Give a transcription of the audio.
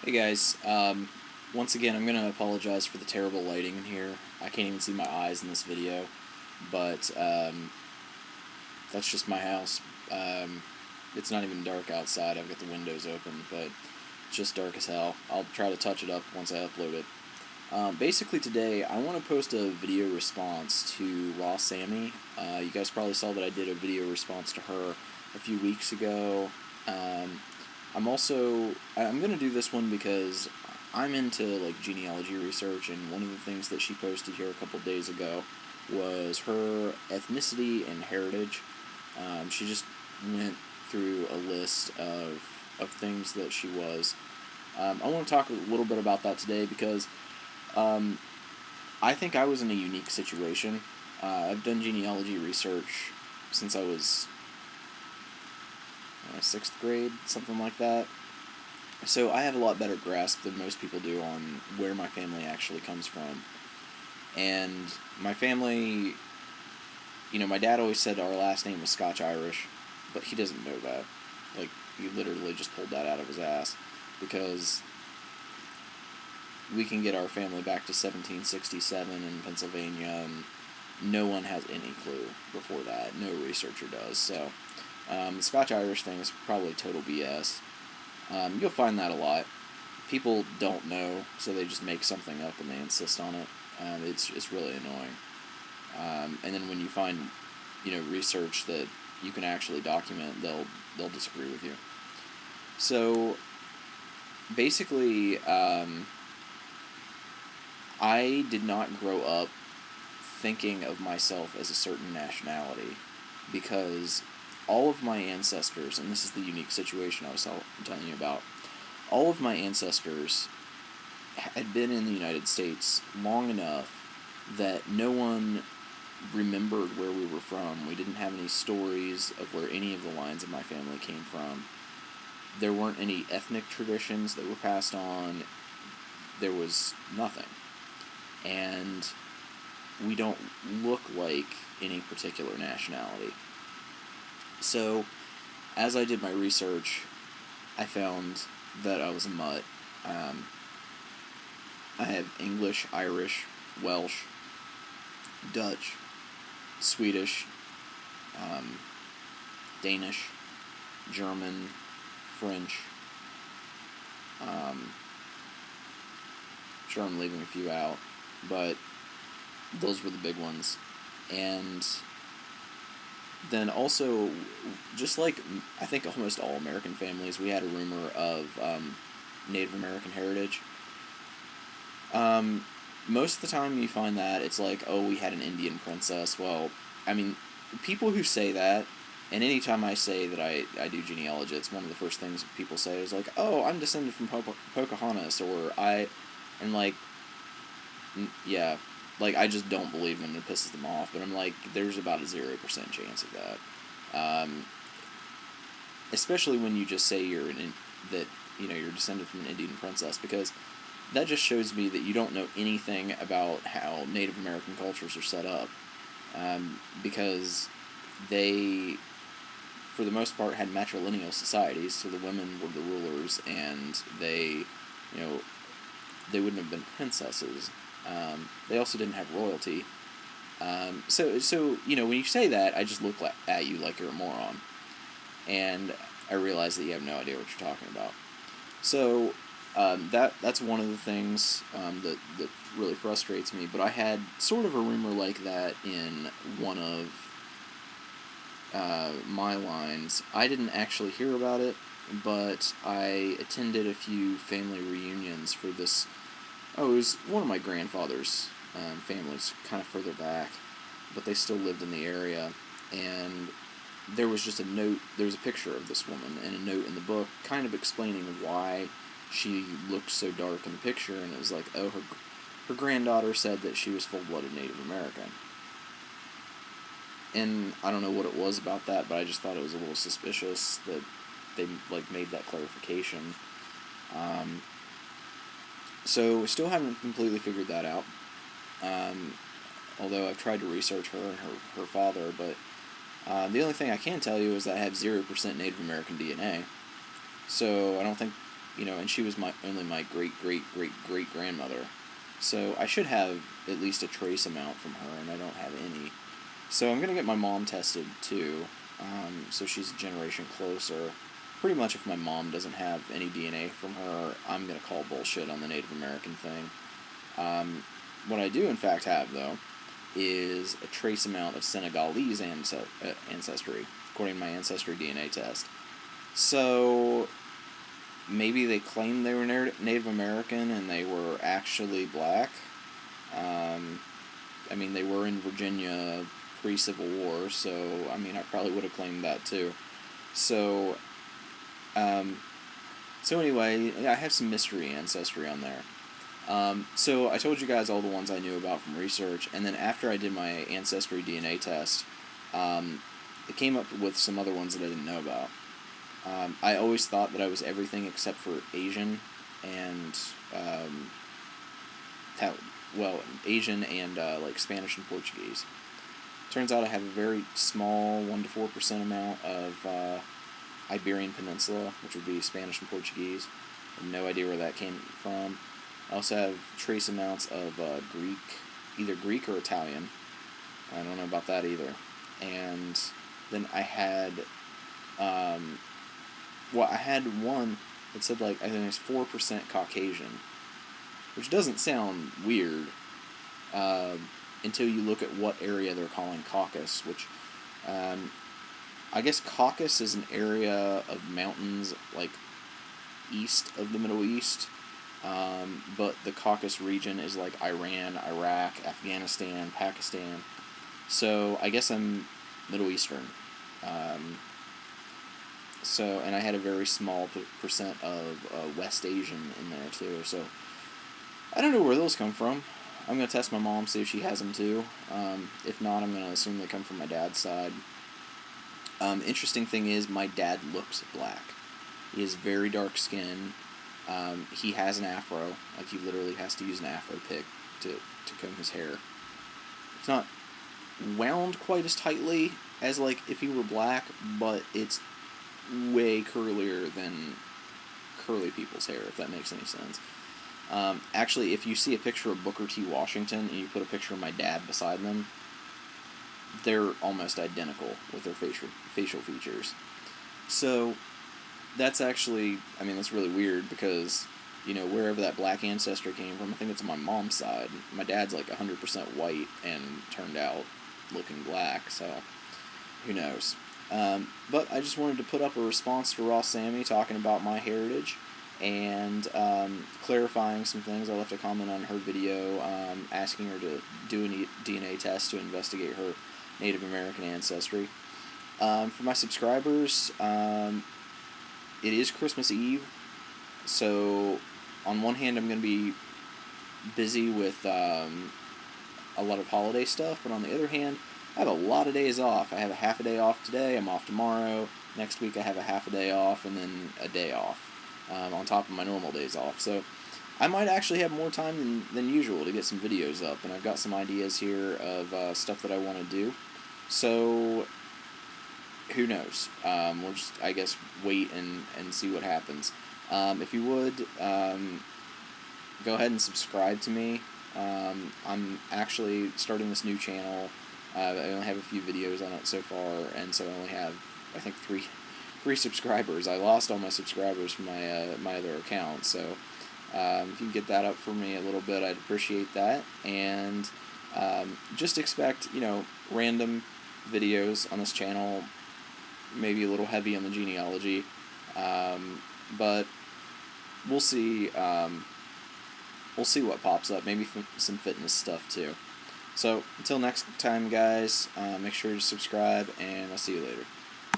Hey guys, once again I'm going to apologize for the terrible lighting in here. I can't even see my eyes in this video, but that's just my house. It's not even dark outside, I've got the windows open, but it's just dark as hell. I'll try to touch it up once I upload it. Basically today, I want to post a video response to rawsammi. You guys probably saw that I did a video response to her a few weeks ago. I'm going to do this one because I'm into like genealogy research, and one of the things that she posted here a couple days ago was her ethnicity and heritage. She just went through a list of things that she was. I want to talk a little bit about that today because I think I was in a unique situation. I've done genealogy research since I was 6th grade, something like that. So I have a lot better grasp than most people do on where my family actually comes from. And my family, my dad always said our last name was Scotch-Irish, but he doesn't know that. Like, he literally just pulled that out of his ass, because we can get our family back to 1767 in Pennsylvania, and no one has any clue before that. No researcher does. So the Scotch-Irish thing is probably total BS. You'll find that a lot. People don't know, so they just make something up and they insist on it. It's really annoying. And then when you find, research that you can actually document, they'll disagree with you. So basically, I did not grow up thinking of myself as a certain nationality, because all of my ancestors, and this is the unique situation I was telling you about, all of my ancestors had been in the United States long enough that no one remembered where we were from. We didn't have any stories of where any of the lines of my family came from. There weren't any ethnic traditions that were passed on. There was nothing. And we don't look like any particular nationality. So, as I did my research, I found that I was a mutt. I have English, Irish, Welsh, Dutch, Swedish, Danish, German, French. Sure, I'm leaving a few out, but those were the big ones. And then also, just like I think almost all American families, we had a rumor of Native American heritage. Most of the time you find that it's like, oh, we had an Indian princess. Well, I mean, people who say that, and anytime I say that I do genealogy, it's one of the first things people say is like, oh, I'm descended from Pocahontas, or yeah, like, I just don't believe them, and it pisses them off, but I'm like, there's about a 0% chance of that. Especially when you just say you're descended from an Indian princess, because that just shows me that you don't know anything about how Native American cultures are set up, because they, for the most part, had matrilineal societies, so the women were the rulers, and they wouldn't have been princesses. They also didn't have royalty. So when you say that, I just look at you like you're a moron. And I realize that you have no idea what you're talking about. So that's one of the things that really frustrates me. But I had sort of a rumor like that in one of my lines. I didn't actually hear about it, but I attended a few family reunions for this. Oh, it was one of my grandfather's families, kind of further back, but they still lived in the area, and there was just a note, there was a picture of this woman, and a note in the book kind of explaining why she looked so dark in the picture, and it was like, oh, her granddaughter said that she was full-blooded Native American. And I don't know what it was about that, but I just thought it was a little suspicious that they made that clarification. So, still haven't completely figured that out, although I've tried to research her and her father, but the only thing I can tell you is that I have 0% Native American DNA, so I don't think and she was only my great grandmother. So I should have at least a trace amount from her, and I don't have any. So I'm going to get my mom tested, too, so she's a generation closer. Pretty much if my mom doesn't have any DNA from her, I'm going to call bullshit on the Native American thing. What I do, in fact, have, though, is a trace amount of Senegalese ancestry, according to my Ancestry DNA test. So maybe they claimed they were Native American and they were actually black. They were in Virginia pre-Civil War, so, I probably would have claimed that, too. So anyway, I have some mystery ancestry on there. So I told you guys all the ones I knew about from research, and then after I did my Ancestry DNA test, it came up with some other ones that I didn't know about. I always thought that I was everything except for Asian and, Asian and, Spanish and Portuguese. Turns out I have a very small 1 to 4% amount of, Iberian Peninsula, which would be Spanish and Portuguese. I have no idea where that came from. I also have trace amounts of Greek, either Greek or Italian. I don't know about that either. And then I had, I had one that said, I think it's 4% Caucasian, which doesn't sound weird until you look at what area they're calling Caucasus, which, I guess Caucasus is an area of mountains, east of the Middle East, but the Caucasus region is Iran, Iraq, Afghanistan, Pakistan. So I guess I'm Middle Eastern. And I had a very small percent of West Asian in there too. So I don't know where those come from. I'm going to test my mom, see if she has them too. If not, I'm going to assume they come from my dad's side. Interesting thing is, my dad looks black. He has very dark skin. He has an afro. He literally has to use an afro pick to comb his hair. It's not wound quite as tightly as, if he were black, but it's way curlier than curly people's hair, if that makes any sense. Actually, if you see a picture of Booker T. Washington and you put a picture of my dad beside them, they're almost identical with their facial features. So that's actually, that's really weird because, wherever that black ancestry came from, I think it's on my mom's side. My dad's 100% white and turned out looking black, so who knows. But I just wanted to put up a response to rawsammi talking about my heritage and clarifying some things. I left a comment on her video asking her to do a DNA test to investigate her Native American ancestry. For my subscribers, it is Christmas Eve, so on one hand I'm going to be busy with a lot of holiday stuff, but on the other hand, I have a lot of days off. I have a half a day off today, I'm off tomorrow, next week I have a half a day off, and then a day off, on top of my normal days off. So I might actually have more time than usual to get some videos up, and I've got some ideas here of stuff that I want to do. So who knows? We'll just, I guess, wait and see what happens. If you would, go ahead and subscribe to me. I'm actually starting this new channel. I only have a few videos on it so far, and so I only have, I think, three subscribers. I lost all my subscribers from my other account, so if you can get that up for me a little bit, I'd appreciate that. And just expect, random videos on this channel, maybe a little heavy on the genealogy, but we'll see. We'll see what pops up. Maybe some fitness stuff too. So until next time, guys, make sure to subscribe, and I'll see you later.